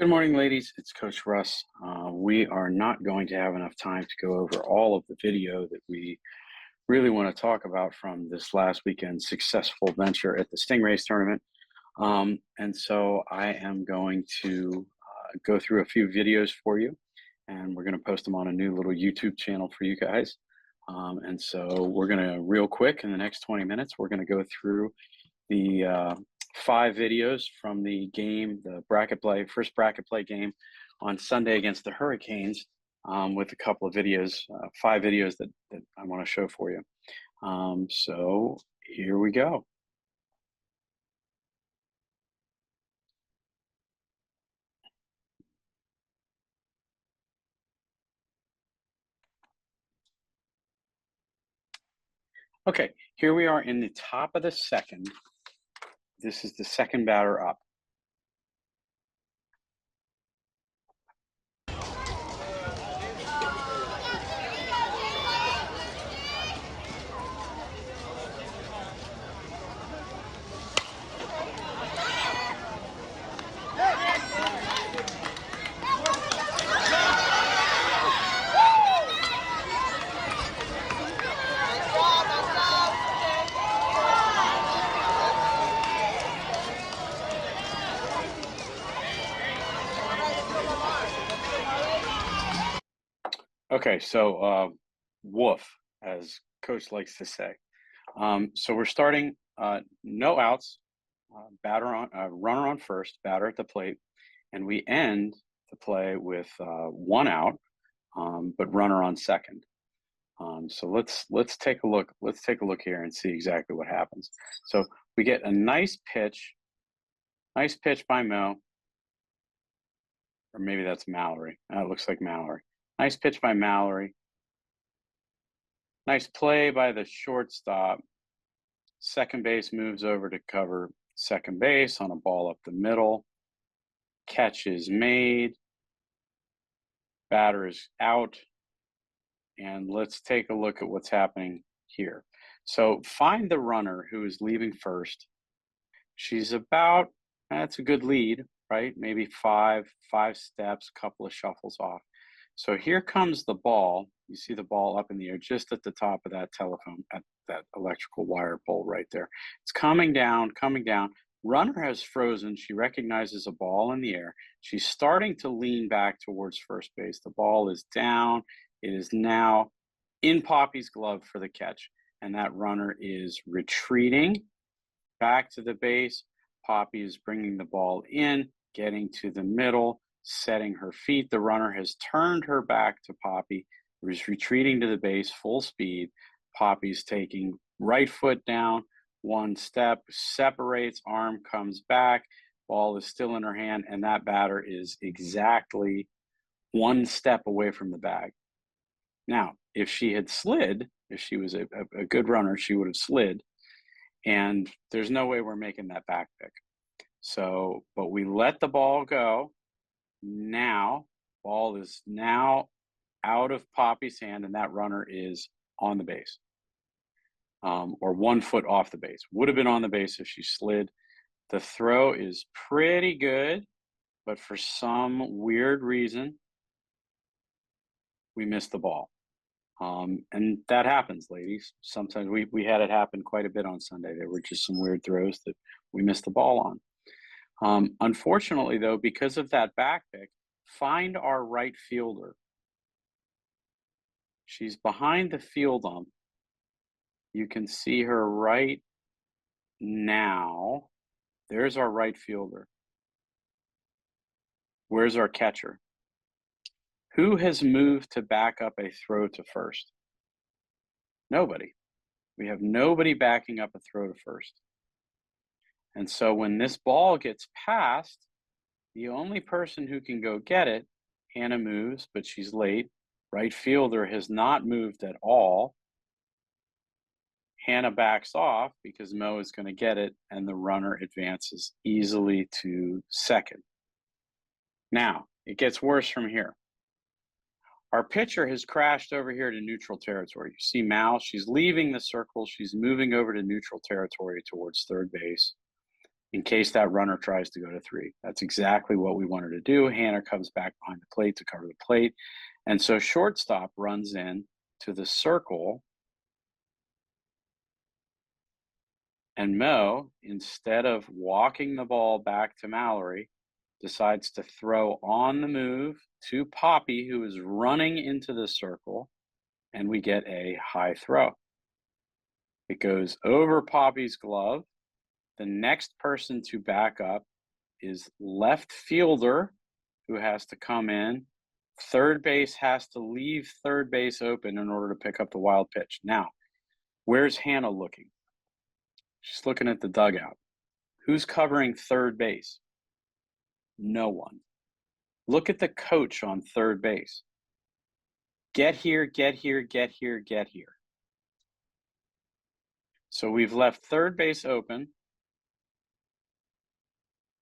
Good morning, ladies. It's Coach Russ. We are not going to have enough time to go over all of the video that we really want to talk about from this last weekend's successful venture at the Stingrays tournament. And so I am going to go through a few videos for you, and we're going to post them on a new little YouTube channel for you guys. And so we're going to, real quick, in the next 20 minutes, we're going to go through the 5 videos from the game, the first bracket play game on Sunday against the Hurricanes, with a couple of videos, 5 videos that I want to show for you. So here we go. Okay, here we are in the top of the second. This is the second batter up. Okay, so woof, as Coach likes to say. So we're starting no outs, runner on first, batter at the plate, and we end the play with 1 out, but runner on second. So let's take a look. Let's take a look here and see exactly what happens. So we get a nice pitch by Mo, or maybe that's Mallory. It looks like Mallory. Nice pitch by Mallory. Nice play by the shortstop. Second base moves over to cover second base on a ball up the middle. Catch is made. Batter is out. And let's take a look at what's happening here. So find the runner who is leaving first. She's about, that's a good lead, right? Maybe five steps, couple of shuffles off. So here comes the ball. You see the ball up in the air just at the top of that telephone, at that electrical wire pole right there. It's coming down. Runner has frozen. She recognizes a ball in the air. She's starting to lean back towards first base. The ball is down. It is now in Poppy's glove for the catch. And that runner is retreating back to the base. Poppy is bringing the ball in, getting to the middle, setting her feet. The runner has turned her back to Poppy, who is retreating to the base full speed. Poppy's taking right foot down, 1 step, separates, arm comes back, ball is still in her hand, and that batter is exactly 1 step away from the bag. Now, if she had slid, if she was a good runner, she would have slid, and there's no way we're making that back pick. So, but we let the ball go. Now, ball is now out of Poppy's hand, and that runner is on the base, or 1 foot off the base. Would have been on the base if she slid. The throw is pretty good, but for some weird reason, we missed the ball. And that happens, ladies. Sometimes we had it happen quite a bit on Sunday. There were just some weird throws that we missed the ball on. Unfortunately, though, because of that back pick, find our right fielder. She's behind the field ump. You can see her right now. There's our right fielder. Where's our catcher? Who has moved to back up a throw to first? Nobody. We have nobody backing up a throw to first. And so when this ball gets passed, the only person who can go get it, Hannah moves, but she's late. Right fielder has not moved at all. Hannah backs off because Mo is going to get it, and the runner advances easily to second. Now, it gets worse from here. Our pitcher has crashed over here to neutral territory. You see Mal, she's leaving the circle. She's moving over to neutral territory towards third base. in case that runner tries to go to 3. That's exactly what we wanted to do. Hannah comes back behind the plate to cover the plate. And so shortstop runs in to the circle. And Mo, instead of walking the ball back to Mallory, decides to throw on the move to Poppy, who is running into the circle, and we get a high throw. It goes over Poppy's glove. The next person to back up is left fielder, who has to come in. Third base has to leave third base open in order to pick up the wild pitch. Now, where's Hannah looking? She's looking at the dugout. Who's covering third base? No one. Look at the coach on third base. Get here, get here, get here, get here. So we've left third base open.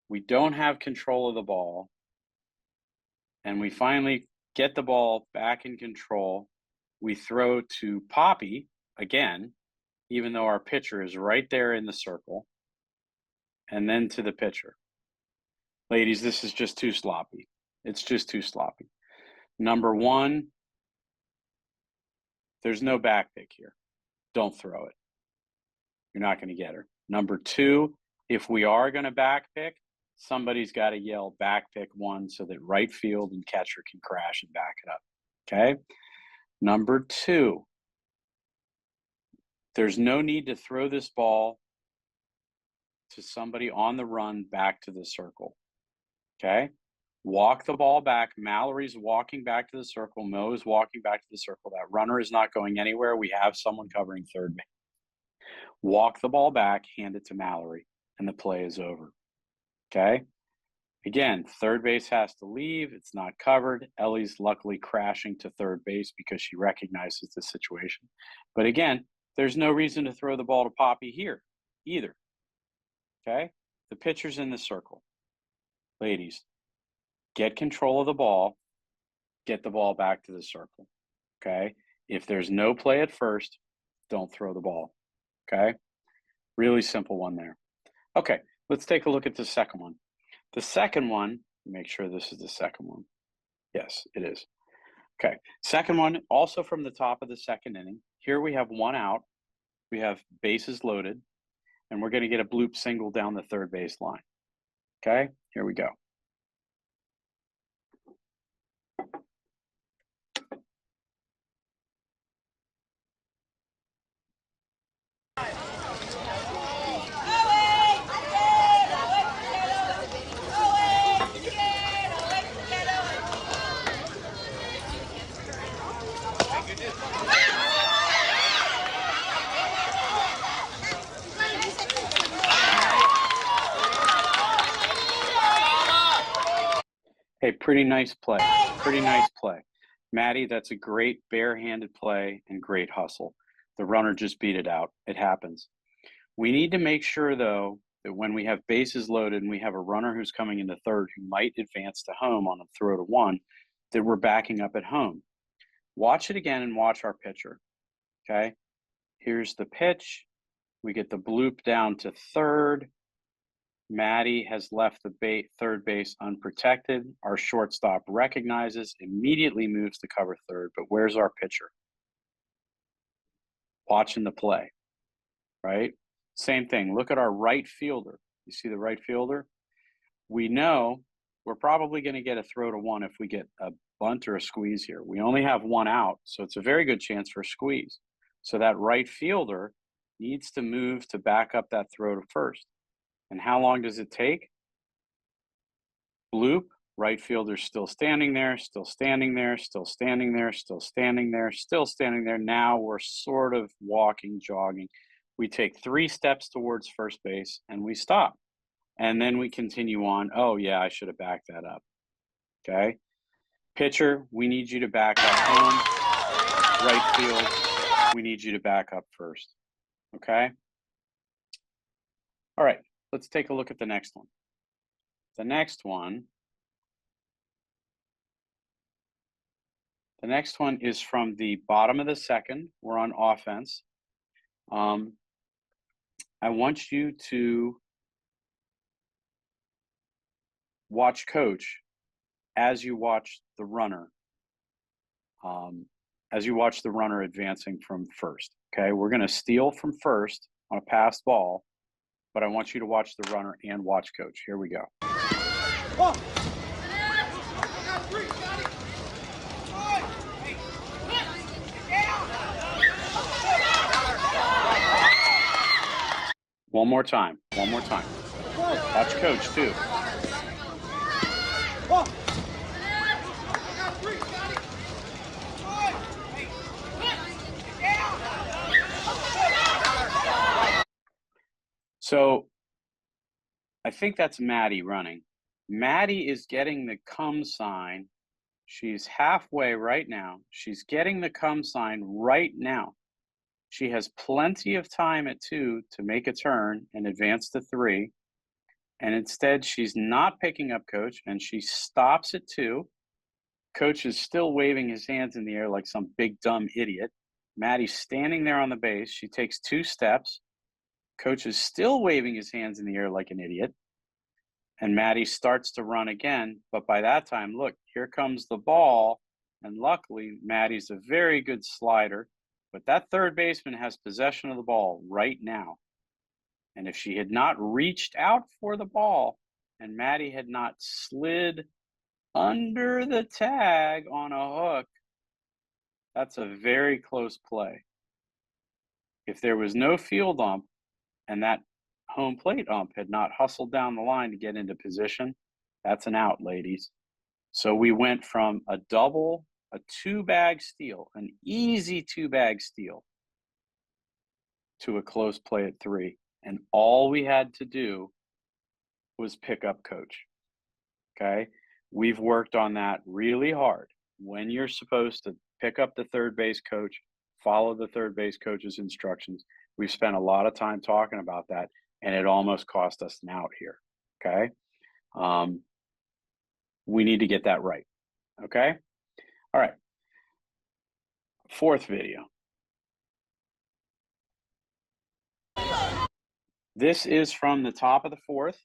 We don't have control of the ball. And we finally get the ball back in control. We throw to Poppy again, even though our pitcher is right there in the circle. And then to the pitcher. Ladies, this is just too sloppy. It's just too sloppy. Number one, there's no back pick here. Don't throw it. You're not going to get her. Number two, if we are going to back pick, somebody's got to yell back pick 1 so that right field and catcher can crash and back it up. Okay? Number two, there's no need to throw this ball to somebody on the run back to the circle. Okay? Walk the ball back. Mallory's walking back to the circle. Mo is walking back to the circle. That runner is not going anywhere. We have someone covering third base. Walk the ball back, hand it to Mallory, and the play is over. Okay? Again, third base has to leave. It's not covered. Ellie's luckily crashing to third base because she recognizes the situation. But again, there's no reason to throw the ball to Poppy here either. Okay? The pitcher's in the circle. Ladies, get control of the ball. Get the ball back to the circle. Okay? If there's no play at first, don't throw the ball. Okay? Really simple one there. Okay, let's take a look at the second one. The second one, make sure this is the second one. Yes, it is. Okay, second one, also from the top of the second inning. Here we have 1 out. We have bases loaded, and we're going to get a bloop single down the third base line. Okay, here we go. Hey, pretty nice play. Pretty nice play. Maddie, that's a great barehanded play and great hustle. The runner just beat it out. It happens. We need to make sure, though, that when we have bases loaded and we have a runner who's coming into third who might advance to home on a throw to 1, that we're backing up at home. Watch it again and watch our pitcher. Okay? Here's the pitch. We get the bloop down to third. Maddie has left the third base unprotected. Our shortstop recognizes, immediately moves to cover third. But where's our pitcher? Watching the play, right? Same thing. Look at our right fielder. You see the right fielder? We know we're probably going to get a throw to 1 if we get a bunt or a squeeze here. We only have 1 out, so it's a very good chance for a squeeze. So that right fielder needs to move to back up that throw to first. And how long does it take? Bloop, right fielder's still standing there, still standing there, still standing there, still standing there, still standing there. Now we're sort of walking, jogging. We take 3 steps towards first base and we stop. And then we continue on. Oh, yeah, I should have backed that up. Okay. Pitcher, we need you to back up home. Right field, we need you to back up first. Okay. All right. Let's take a look at the next one. The next one is from the bottom of the second. We're on offense. I want you to watch coach as you watch the runner. As you watch the runner advancing from first. Okay, we're going to steal from first on a passed ball, but I want you to watch the runner and watch coach. Here we go. One more time. One more time. Watch coach too. So I think that's Maddie running. Maddie is getting the come sign. She's halfway right now. She's getting the come sign right now. She has plenty of time at 2 to make a turn and advance to 3. And instead, she's not picking up coach, and she stops at 2. Coach is still waving his hands in the air like some big dumb idiot. Maddie's standing there on the base. She takes 2 steps. Coach is still waving his hands in the air like an idiot. And Maddie starts to run again. But by that time, look, here comes the ball. And luckily, Maddie's a very good slider. But that third baseman has possession of the ball right now. And if she had not reached out for the ball and Maddie had not slid under the tag on a hook, that's a very close play. If there was no field ump and that home plate ump had not hustled down the line to get into position, that's an out, ladies. So we went from a double, a 2-bag steal, an easy 2-bag steal, to a close play at 3. And all we had to do was pick up coach. Okay? We've worked on that really hard. When you're supposed to pick up the third base coach, follow the third base coach's instructions. We've spent a lot of time talking about that, and it almost cost us an out here. Okay? We need to get that right. Okay? All right. 4th video. This is from the top of the 4th.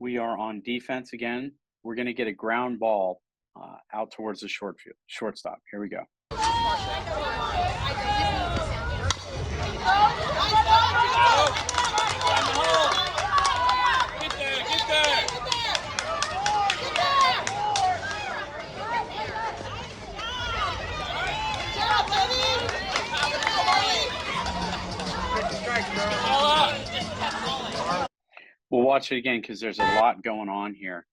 We are on defense again. We're going to get a ground ball out towards the shortstop. Here we go. We'll watch it again because there's a lot going on here.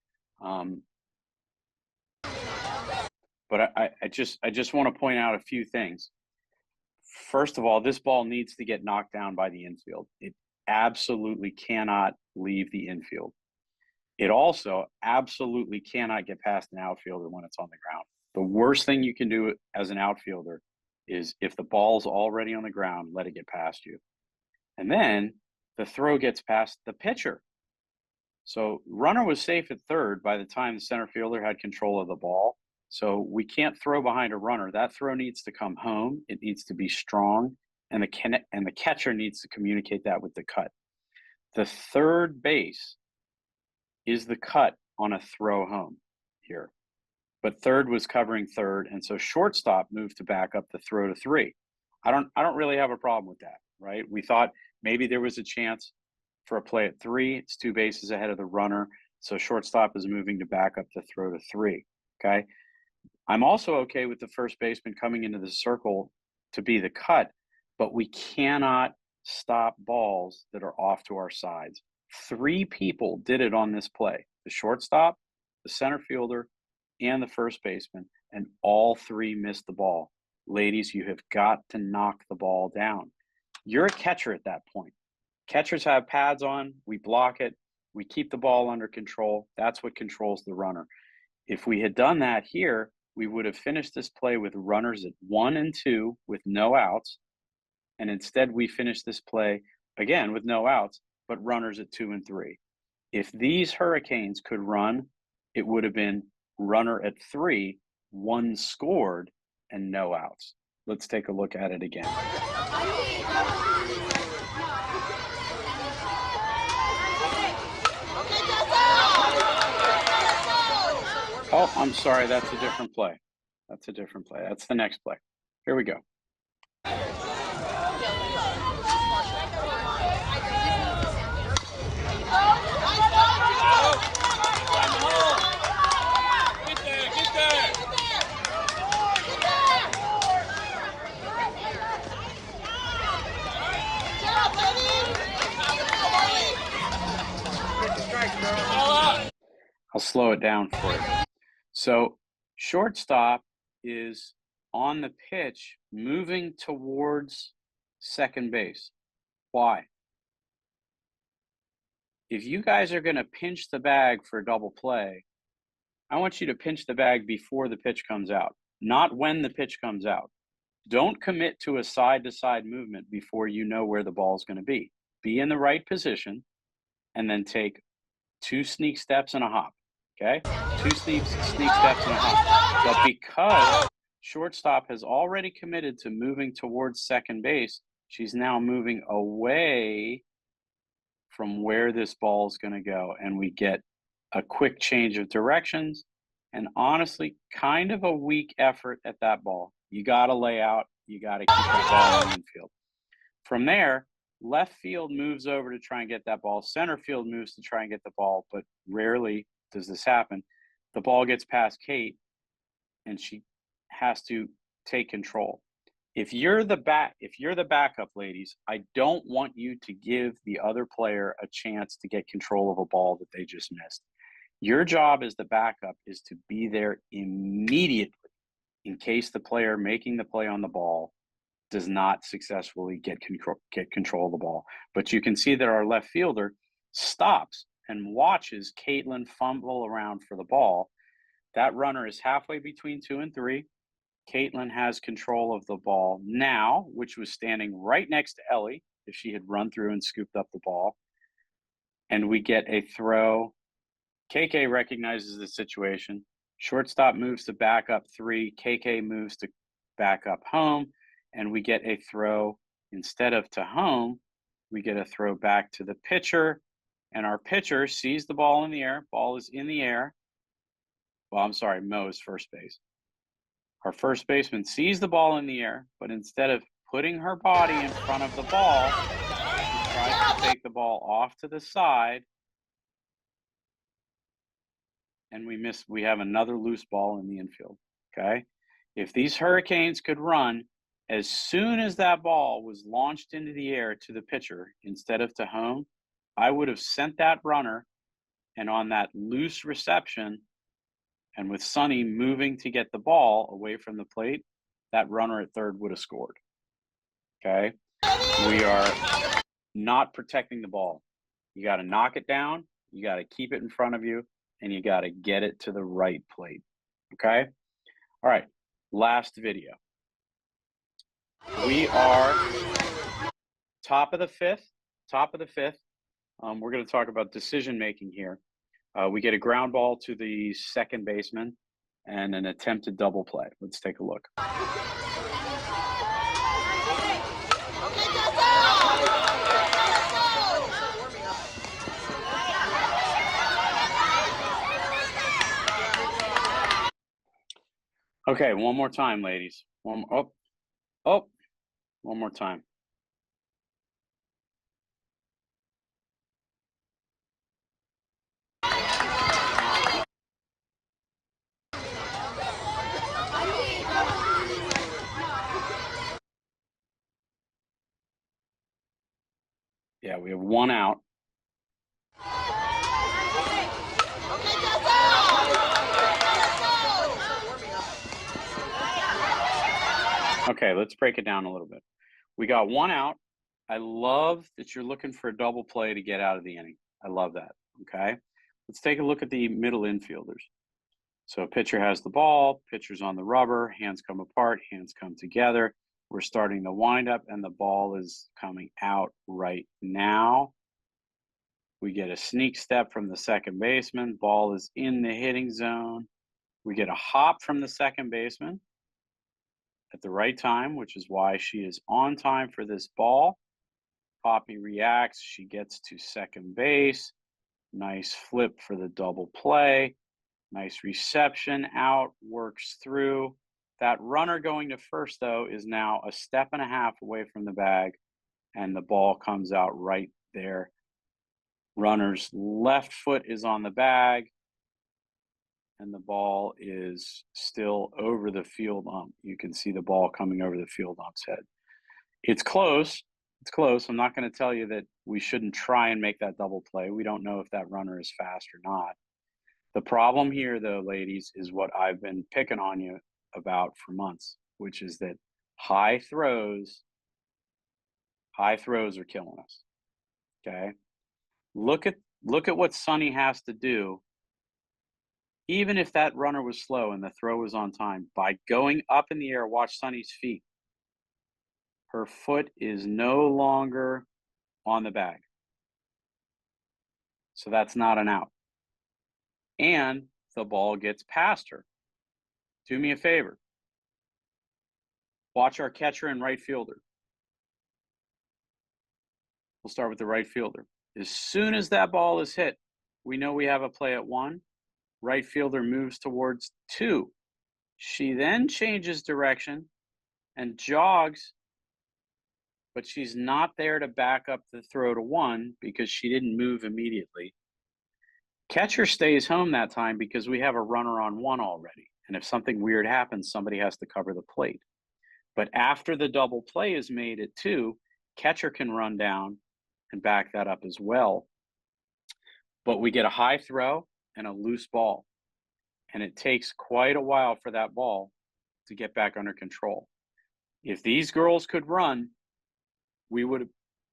But I just want to point out a few things. First of all, this ball needs to get knocked down by the infield. It absolutely cannot leave the infield. It also absolutely cannot get past an outfielder when it's on the ground. The worst thing you can do as an outfielder is if the ball's already on the ground, let it get past you. And then the throw gets past the pitcher. So runner was safe at third by the time the center fielder had control of the ball. So we can't throw behind a runner. That throw needs to come home. It needs to be strong, and the catcher needs to communicate that with the cut. The third base is the cut on a throw home here. But third was covering third, and so shortstop moved to back up the throw to 3. I don't really have a problem with that, right? We thought maybe there was a chance for a play at 3. It's 2 bases ahead of the runner, so shortstop is moving to back up the throw to 3. Okay. I'm also okay with the first baseman coming into the circle to be the cut, but we cannot stop balls that are off to our sides. 3 people did it on this play: the shortstop, the center fielder, and the first baseman, and all 3 missed the ball. Ladies, you have got to knock the ball down. You're a catcher at that point. Catchers have pads on. We block it. We keep the ball under control. That's what controls the runner. If we had done that here, we would have finished this play with runners at 1 and 2 with no outs. And instead, we finished this play again with no outs, but runners at 2 and 3. If these Hurricanes could run, it would have been runner at 3, 1 scored, and no outs. Let's take a look at it again. Oh, I'm sorry. That's a different play. That's a different play. That's the next play. Here we go. I'll slow it down for you. So shortstop is on the pitch moving towards second base. Why? If you guys are going to pinch the bag for a double play, I want you to pinch the bag before the pitch comes out, not when the pitch comes out. Don't commit to a side-to-side movement before you know where the ball is going to be. Be in the right position and then take 2 sneak steps and a hop. Okay? 2 sneak steps and a hop. But because shortstop has already committed to moving towards second base, she's now moving away from where this ball is going to go. And we get a quick change of directions and honestly, kind of a weak effort at that ball. You got to lay out, you got to keep that ball in the infield. From there, left field moves over to try and get that ball. Center field moves to try and get the ball, but rarely does this happen. The ball gets past Kate, and she has to take control. If you're the backup, ladies, I don't want you to give the other player a chance to get control of a ball that they just missed. Your job as the backup is to be there immediately in case the player making the play on the ball does not successfully get control of the ball. But you can see that our left fielder stops and watches Caitlin fumble around for the ball. That runner is halfway between 2 and 3. Caitlin has control of the ball now, which was standing right next to Ellie if she had run through and scooped up the ball. And we get a throw. KK recognizes the situation. Shortstop moves to back up 3. KK moves to back up home. And we get a throw instead of to home, we get a throw back to the pitcher. And our pitcher sees the ball in the air. Ball is in the air. Well, I'm sorry, Mo's first base. Our first baseman sees the ball in the air, but instead of putting her body in front of the ball, she tries to take the ball off to the side. And we have another loose ball in the infield. Okay. If these Hurricanes could run, as soon as that ball was launched into the air to the pitcher instead of to home, I would have sent that runner, and on that loose reception, and with Sonny moving to get the ball away from the plate, that runner at third would have scored. Okay? We are not protecting the ball. You got to knock it down, you got to keep it in front of you, and you got to get it to the right plate. Okay? All right, last video. We are top of the fifth. We're going to talk about decision making here. We get a ground ball to the second baseman and an attempted double play. Let's take a look. Okay, one more time, ladies. One more time. Yeah, we have one out. Okay, let's break it down a little bit. We got one out. I love that you're looking for a double play to get out of the inning. I love that. Okay, let's take a look at the middle infielders. So pitcher has the ball, pitcher's on the rubber, hands come apart, hands come together. We're starting the windup and the ball is coming out right now. We get a sneak step from the second baseman. Ball is in the hitting zone. We get a hop from the second baseman at the right time, which is why she is on time for this ball. Poppy reacts. She gets to second base. Nice flip for the double play. Nice reception, out, works through. That runner going to first, though, is now a step and a half away from the bag, and the ball comes out right there. Runner's left foot is on the bag, and the ball is still over the field ump. You can see the ball coming over the field ump's head. It's close. It's close. I'm not going to tell you that we shouldn't try and make that double play. We don't know if that runner is fast or not. The problem here, though, ladies, is what I've been picking on you about for months, which is that high throws are killing us. Okay. Look at what Sonny has to do. Even if that runner was slow and the throw was on time, by going up in the air, watch Sonny's feet. Her foot is no longer on the bag. So that's not an out. And the ball gets past her. Do me a favor. Watch our catcher and right fielder. We'll start with the right fielder. As soon as that ball is hit, we know we have a play at 1. Right fielder moves towards 2. She then changes direction and jogs, but she's not there to back up the throw to 1 because she didn't move immediately. Catcher stays home that time because we have a runner on 1 already. And if something weird happens, somebody has to cover the plate. But after the double play is made at 2, catcher can run down and back that up as well. But we get a high throw and a loose ball. And it takes quite a while for that ball to get back under control. If these girls could run, we would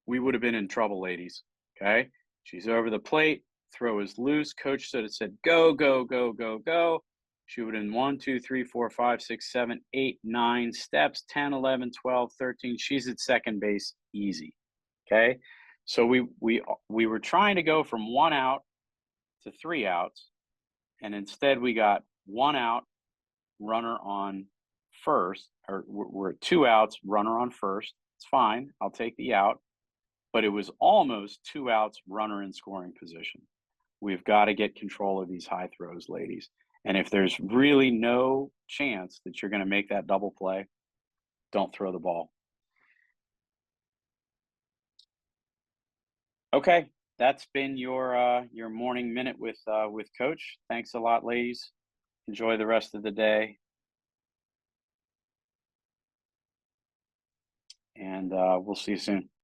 have been in trouble, ladies. Okay? She's over the plate, throw is loose. Coach should have said, go, go, go, go, go. She would have been 1, 2, 3, 4, 5, 6, 7, 8, 9 steps, 10, 11, 12, 13. She's at second base easy. Okay? So we were trying to go from 1 out to 3 outs, and instead we got 1 out, runner on first, or we're at 2 outs, runner on first. It's fine. I'll take the out. But it was almost 2 outs, runner in scoring position. We've got to get control of these high throws, ladies. And if there's really no chance that you're going to make that double play, don't throw the ball. Okay, that's been your morning minute with Coach. Thanks a lot, ladies. Enjoy the rest of the day, and we'll see you soon.